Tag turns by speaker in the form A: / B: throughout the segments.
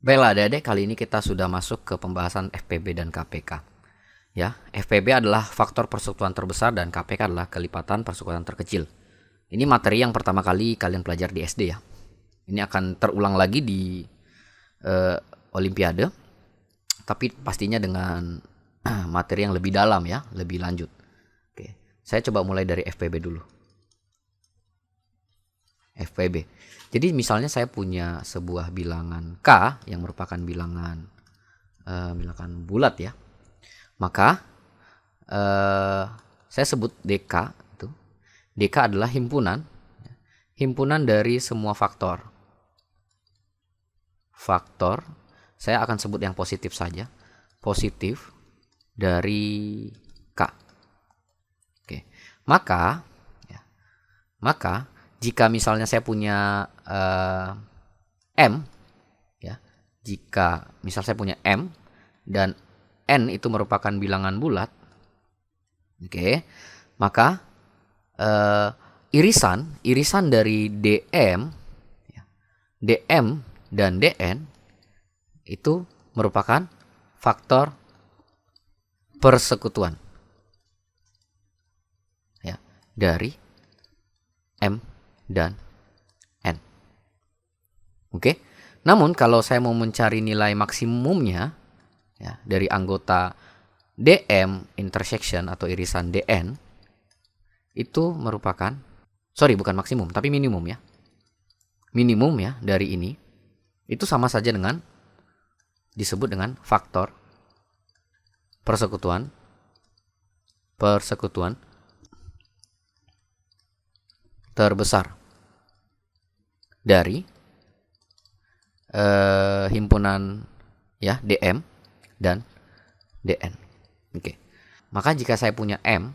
A: Baiklah adik-adik, kali ini kita sudah masuk ke pembahasan FPB dan KPK. Ya, FPB adalah faktor persekutuan terbesar dan KPK adalah kelipatan persekutuan terkecil. Ini materi yang pertama kali kalian pelajari di SD ya. Ini akan terulang lagi di Olimpiade, tapi pastinya dengan materi yang lebih dalam ya, lebih lanjut. Oke, saya coba mulai dari FPB dulu. FPB. Jadi misalnya saya punya sebuah bilangan K yang merupakan bilangan bulat ya. Maka saya sebut DK itu. DK adalah himpunan dari semua faktor. Saya akan sebut yang positif saja. Positif dari K. Oke. Maka jika misalnya saya punya M ya, jika misal saya punya M dan N itu merupakan bilangan bulat, oke, maka irisan dari DM dan DN itu merupakan faktor persekutuan ya dari M dan N. Oke. Namun kalau saya mau mencari nilai maksimumnya ya, dari anggota DM intersection atau irisan DN itu merupakan bukan maksimum tapi minimum ya. Minimum ya dari ini itu sama saja dengan disebut dengan faktor persekutuan terbesar dari himpunan ya DM dan DN. Oke. Maka jika saya punya M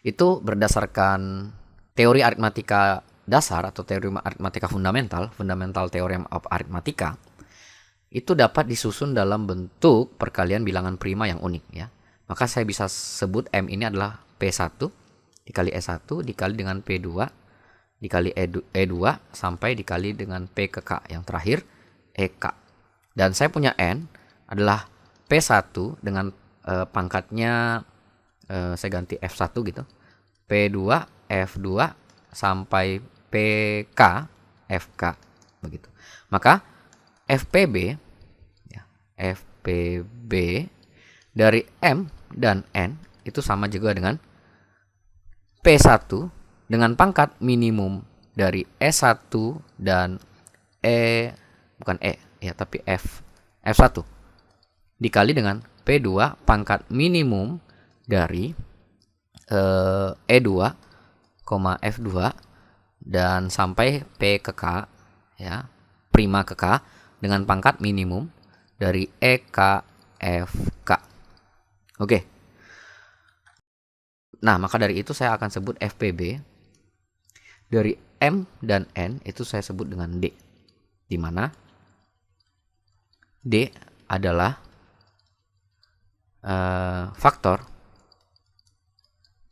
A: itu berdasarkan teori aritmatika dasar atau teori aritmatika fundamental theorem of arithmetica, itu dapat disusun dalam bentuk perkalian bilangan prima yang unik ya. Maka saya bisa sebut M ini adalah P1 dikali E1 dikali dengan P2 dikali E2 sampai dikali dengan P ke K yang terakhir EK. Dan saya punya N adalah P1 dengan pangkatnya saya ganti F1 gitu. P2 F2 sampai PK FK begitu. Maka FPB dari M dan N itu sama juga dengan P1 dengan pangkat minimum dari E1 dan F1 dikali dengan P2 pangkat minimum dari E2, F2 dan sampai P ke K ya, prima ke K dengan pangkat minimum dari EK FK. Oke. Nah, maka dari itu saya akan sebut FPB dari M dan N itu saya sebut dengan D. Di mana D adalah faktor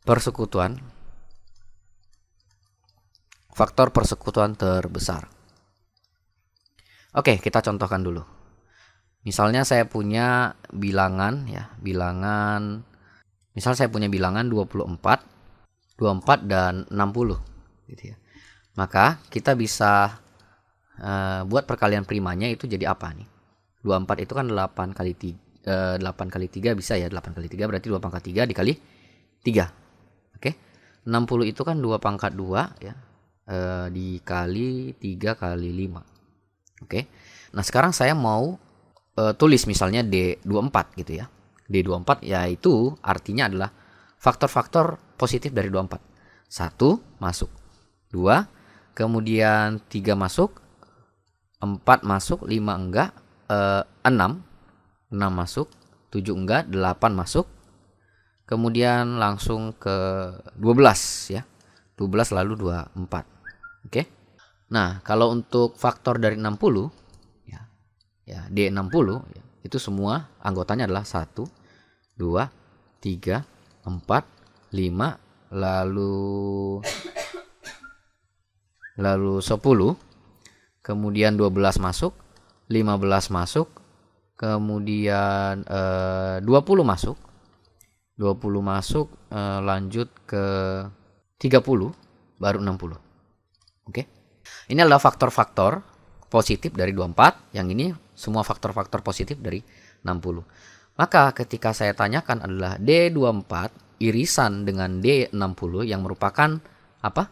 A: persekutuan terbesar. Oke, kita contohkan dulu. Misalnya saya punya bilangan misal saya punya bilangan 24 dan 60 gitu ya. Maka kita bisa buat perkalian primanya itu jadi apa nih? 24 itu kan 8 kali 3 bisa ya, 8 kali 3 berarti 2 pangkat 3 dikali 3. Oke. 60 itu kan 2 pangkat 2 ya. Dikali 3 kali 5. Oke. Nah, sekarang saya mau tulis misalnya D24 gitu ya. D24 yaitu artinya adalah faktor-faktor positif dari 24. 1 masuk, 2, kemudian 3 masuk, 4 masuk, 5 enggak, 6 masuk, 7 enggak, 8 masuk. Kemudian langsung ke 12 ya. 12 lalu 24. Oke. Nah, kalau untuk faktor dari 60 ya D60 ya, itu semua anggotanya adalah 1 2 3 4 5 lalu 10 kemudian 12 masuk, 15 masuk, kemudian 20 masuk, 20 masuk, lanjut ke 30, baru 60. Oke. Ini adalah faktor-faktor positif dari 24, yang ini semua faktor-faktor positif dari 60. Maka ketika saya tanyakan adalah D24 irisan dengan D60 yang merupakan apa?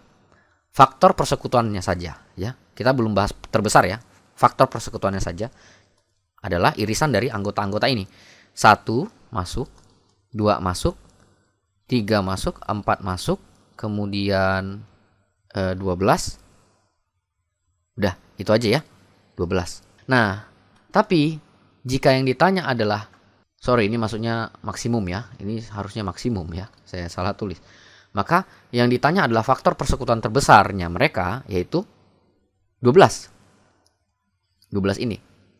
A: Faktor persekutuannya saja, ya. Kita belum bahas terbesar ya. Faktor persekutuannya saja adalah irisan dari anggota-anggota ini. 1 masuk, 2 masuk, 3 masuk, 4 masuk, kemudian 12. Udah, itu aja ya. 12. Nah, tapi jika yang ditanya adalah, sorry ini maksudnya maksimum ya. Ini harusnya maksimum ya. Saya salah tulis. Maka yang ditanya adalah faktor persekutuan terbesarnya mereka, yaitu 12. 12 ini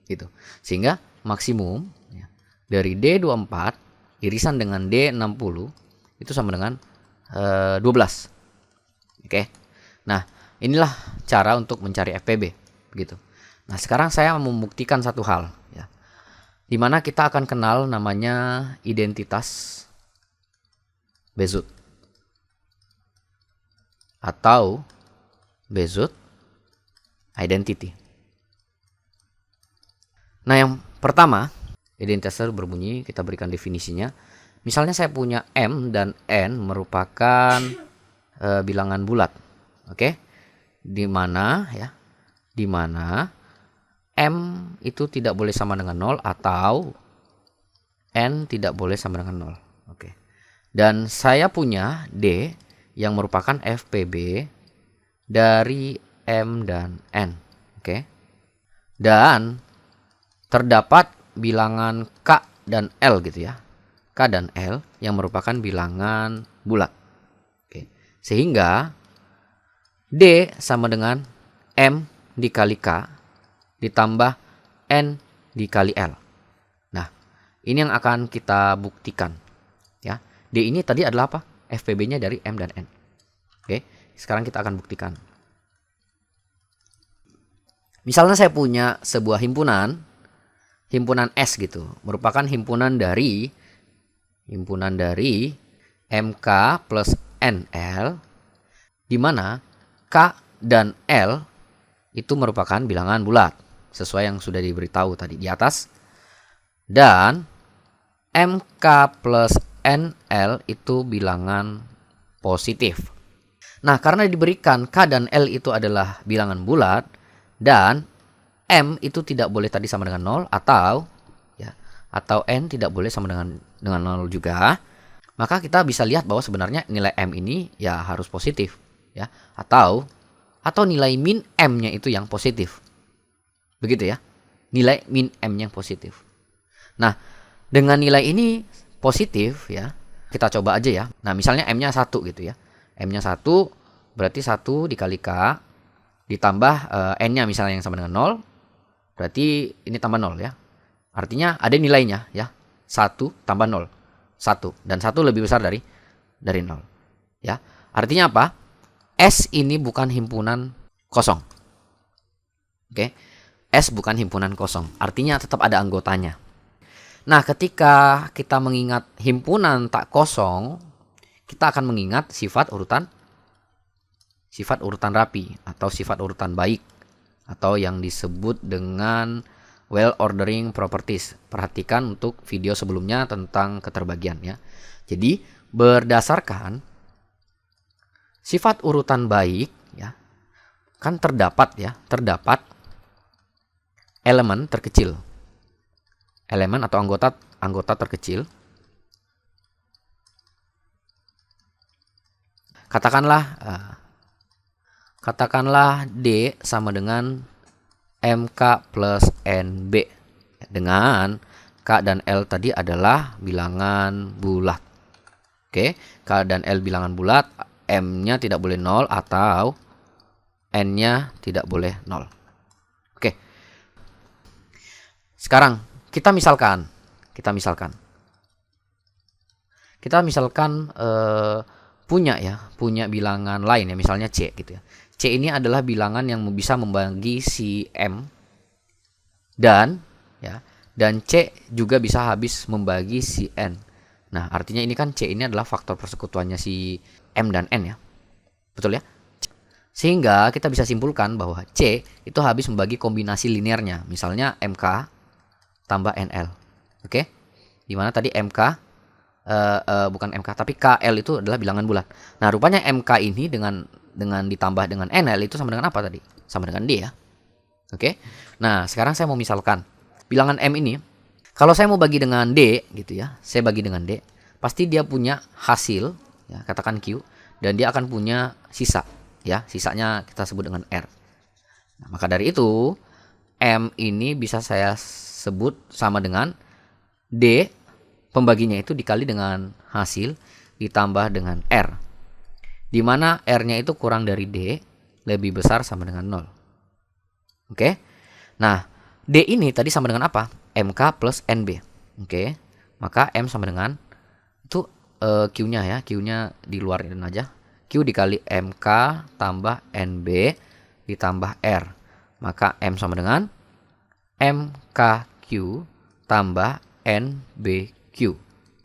A: gitu. Sehingga maksimum ya, dari D24 irisan dengan D60 itu sama dengan 12. Oke. Nah, inilah cara untuk mencari FPB begitu. Nah, sekarang saya membuktikan satu hal ya. Di mana kita akan kenal namanya identitas Bézout atau Bézout identity. Nah, yang pertama, identitas berbunyi, kita berikan definisinya. Misalnya saya punya M dan N merupakan bilangan bulat. Oke? Di mana ya? Di mana M itu tidak boleh sama dengan 0 atau N tidak boleh sama dengan 0. Oke. Dan saya punya D yang merupakan FPB dari M dan N. Oke. Dan terdapat bilangan K dan L gitu ya. K dan L yang merupakan bilangan bulat. Oke. Sehingga D sama dengan M dikali K ditambah N dikali L. Nah, ini yang akan kita buktikan ya. D ini tadi adalah apa? FPB-nya dari M dan N. Oke, sekarang kita akan buktikan. Misalnya saya punya sebuah himpunan S gitu, merupakan himpunan dari MK plus NL, di mana K dan L itu merupakan bilangan bulat sesuai yang sudah diberitahu tadi di atas, dan MK plus NL itu bilangan positif. Nah, karena diberikan K dan L itu adalah bilangan bulat dan M itu tidak boleh tadi sama dengan 0 atau N tidak boleh sama dengan 0 juga, maka kita bisa lihat bahwa sebenarnya nilai M ini ya harus positif ya, atau nilai min M-nya itu yang positif. Begitu ya. Nilai min M-nya yang positif. Nah, dengan nilai ini positif ya, kita coba aja ya. Nah, misalnya M-nya 1 gitu ya. M-nya 1 berarti 1 dikali K ditambah N-nya misalnya yang sama dengan 0. Berarti ini tambah 0 ya. Artinya ada nilainya ya. 1 tambah 0. 1. Dan 1 lebih besar dari 0. Ya. Artinya apa? S ini bukan himpunan kosong. Oke. S bukan himpunan kosong. Artinya tetap ada anggotanya. Nah, ketika kita mengingat himpunan tak kosong, kita akan mengingat sifat urutan rapi atau sifat urutan baik, atau yang disebut dengan well ordering properties. Perhatikan untuk video sebelumnya tentang keterbagian ya. Jadi berdasarkan sifat urutan baik ya, kan terdapat elemen terkecil. Elemen atau anggota terkecil. Katakanlah D sama dengan MK plus NB, dengan K dan L tadi adalah bilangan bulat. Oke, K dan L bilangan bulat, M-nya tidak boleh 0 atau N-nya tidak boleh 0. Oke. Sekarang kita misalkan punya bilangan lain ya, misalnya C gitu ya. C ini adalah bilangan yang bisa membagi si M dan C juga bisa habis membagi si N. Nah, artinya ini kan C ini adalah faktor persekutuannya si M dan N ya. Betul ya? Sehingga kita bisa simpulkan bahwa C itu habis membagi kombinasi linearnya. Misalnya MK tambah NL. Oke? Dimana tadi MK bukan MK tapi KL itu adalah bilangan bulat. Nah, rupanya MK ini dengan ditambah dengan NL itu sama dengan apa tadi? Sama dengan D ya. Oke? Nah, sekarang saya mau misalkan bilangan M ini, kalau saya mau bagi dengan D gitu ya, saya bagi dengan D, pasti dia punya hasil ya, katakan Q, dan dia akan punya sisa ya, sisanya kita sebut dengan R. Nah, maka dari itu M ini bisa saya sebut sama dengan D pembaginya itu dikali dengan hasil ditambah dengan R, di mana R-nya itu kurang dari D lebih besar sama dengan 0. Oke? Nah, D ini tadi sama dengan apa? MK plus NB. Oke? Maka M sama dengan itu Q-nya ya, Q-nya di luar ini aja. Q dikali MK tambah NB ditambah R. Maka M sama dengan MKQ tambah NBQ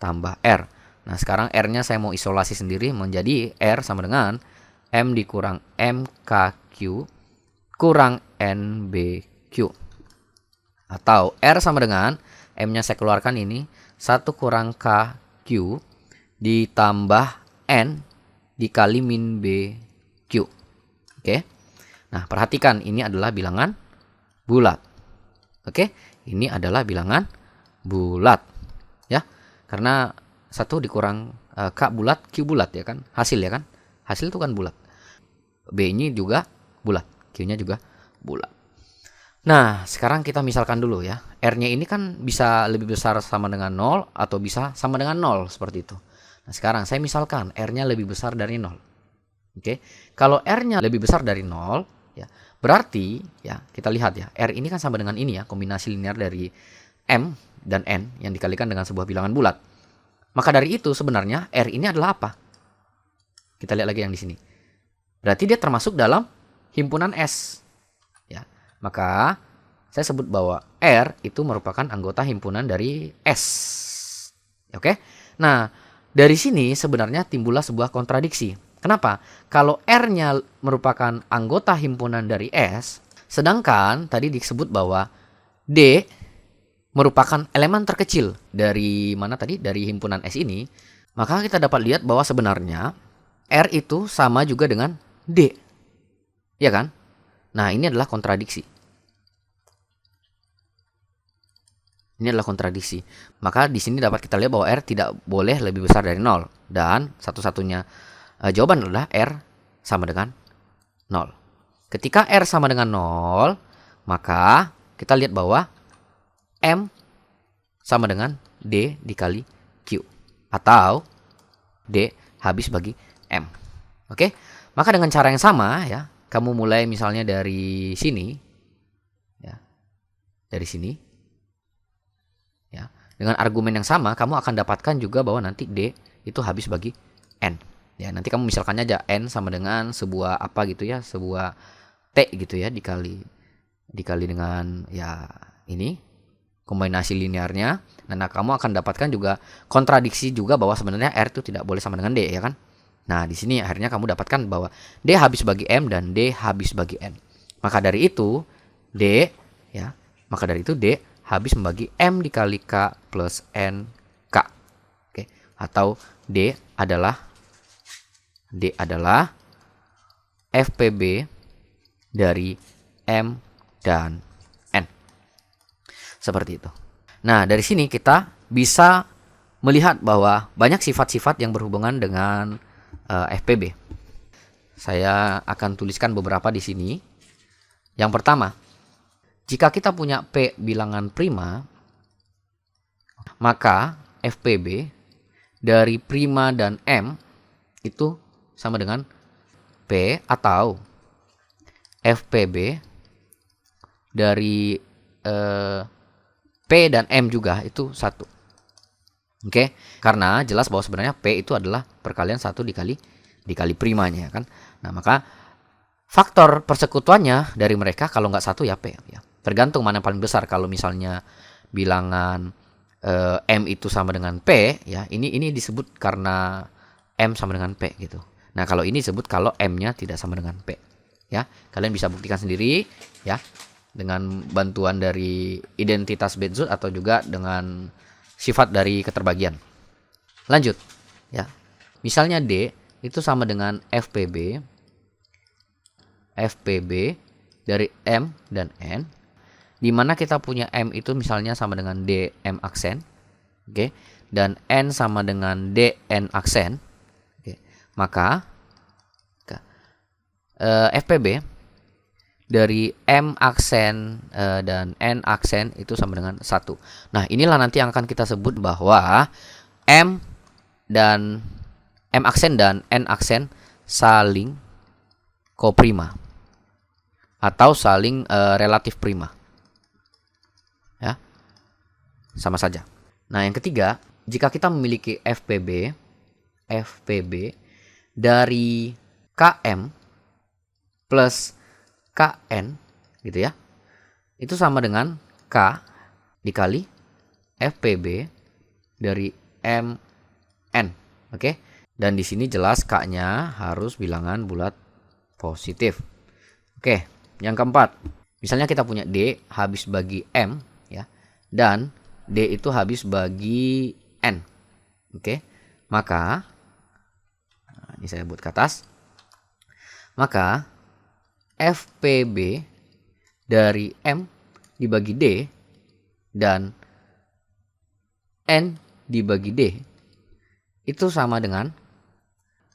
A: tambah R. Nah, sekarang R-nya saya mau isolasi sendiri menjadi R sama dengan M dikurang MKQ kurang NBQ. Atau R sama dengan M-nya saya keluarkan ini 1 kurang KQ ditambah N dikali min BQ. Oke. Nah, perhatikan ini adalah bilangan bulat. Oke, ini adalah bilangan bulat. Ya. Karena 1 dikurang K bulat, Q bulat ya kan? Hasil ya kan? Hasil itu kan bulat. B ini juga bulat, Q-nya juga bulat. Nah, sekarang kita misalkan dulu ya. R-nya ini kan bisa lebih besar sama dengan 0 atau bisa sama dengan 0 seperti itu. Nah, sekarang saya misalkan R-nya lebih besar dari 0. Oke. Kalau R-nya lebih besar dari 0, ya, berarti ya kita lihat ya, R ini kan sama dengan ini ya, kombinasi linear dari M dan N yang dikalikan dengan sebuah bilangan bulat. Maka dari itu sebenarnya R ini adalah apa? Kita lihat lagi yang di sini. Berarti dia termasuk dalam himpunan S. Ya. Maka saya sebut bahwa R itu merupakan anggota himpunan dari S. Oke? Nah, dari sini sebenarnya timbullah sebuah kontradiksi. Kenapa? Kalau R-nya merupakan anggota himpunan dari S, sedangkan tadi disebut bahwa D merupakan elemen terkecil dari mana tadi? Dari himpunan S ini, maka kita dapat lihat bahwa sebenarnya R itu sama juga dengan D. Ya kan? Nah, ini adalah kontradiksi. Ini adalah kontradiksi. Maka di sini dapat kita lihat bahwa R tidak boleh lebih besar dari 0. Dan satu-satunya jawaban adalah R sama dengan 0. Ketika R sama dengan 0, maka kita lihat bahwa M sama dengan D dikali Q. Atau D habis bagi M. Oke? Maka dengan cara yang sama ya, kamu mulai misalnya dari sini. Ya. Dari sini. Ya, dengan argumen yang sama kamu akan dapatkan juga bahwa nanti D itu habis bagi N. Ya, nanti kamu misalkannya aja N sama dengan sebuah apa gitu ya, sebuah T gitu ya dikali dengan ya ini kombinasi linearnya. Nah, kamu akan dapatkan juga kontradiksi juga bahwa sebenarnya R itu tidak boleh sama dengan D ya kan? Nah, di sini akhirnya kamu dapatkan bahwa D habis bagi M dan D habis bagi N. Maka dari itu D habis membagi M dikali K plus N K. Oke. Atau D adalah FPB dari M dan N. Seperti itu. Nah, dari sini kita bisa melihat bahwa banyak sifat-sifat yang berhubungan dengan FPB. Saya akan tuliskan beberapa di sini. Yang pertama, jika kita punya P bilangan prima, maka FPB dari prima dan M itu sama dengan P atau FPB dari P dan M juga itu 1. Oke? Karena jelas bahwa sebenarnya P itu adalah perkalian 1 dikali primanya kan. Nah, maka faktor persekutuannya dari mereka kalau nggak 1 ya P ya. Tergantung mana yang paling besar. Kalau misalnya bilangan M itu sama dengan P ya, ini disebut karena M sama dengan P gitu. Nah, kalau ini disebut kalau M-nya tidak sama dengan P ya. Kalian bisa buktikan sendiri ya dengan bantuan dari identitas Betzut atau juga dengan sifat dari keterbagian. Lanjut ya. Misalnya D itu sama dengan FPB dari M dan N, di mana kita punya M itu misalnya sama dengan D M aksen, oke, dan N sama dengan D N aksen, oke. Maka FPB dari M aksen dan N aksen itu sama dengan 1. Nah, inilah nanti yang akan kita sebut bahwa M aksen dan N aksen saling koprima atau saling relatif prima. Ya. Sama saja. Nah, yang ketiga, jika kita memiliki FPB dari KM plus KN gitu ya. Itu sama dengan K dikali FPB dari MN. Oke? Dan di sini jelas K-nya harus bilangan bulat positif. Oke, yang keempat. Misalnya kita punya D habis bagi M ya. Dan D itu habis bagi N. Oke. Maka ini saya buat ke atas. Maka FPB dari M dibagi D dan N dibagi D itu sama dengan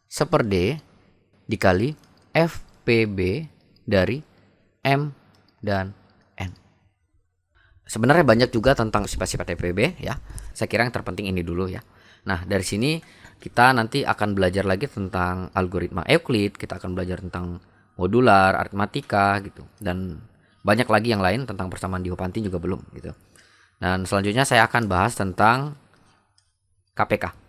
A: 1/D dikali FPB dari M dan N. Sebenarnya banyak juga tentang sifat-sifat FPB ya. Saya kira yang terpenting ini dulu ya. Nah, dari sini kita nanti akan belajar lagi tentang algoritma Euclid, kita akan belajar tentang modular, aritmatika gitu. Dan banyak lagi yang lain tentang persamaan Diophantine juga belum gitu. Dan selanjutnya saya akan bahas tentang KPK.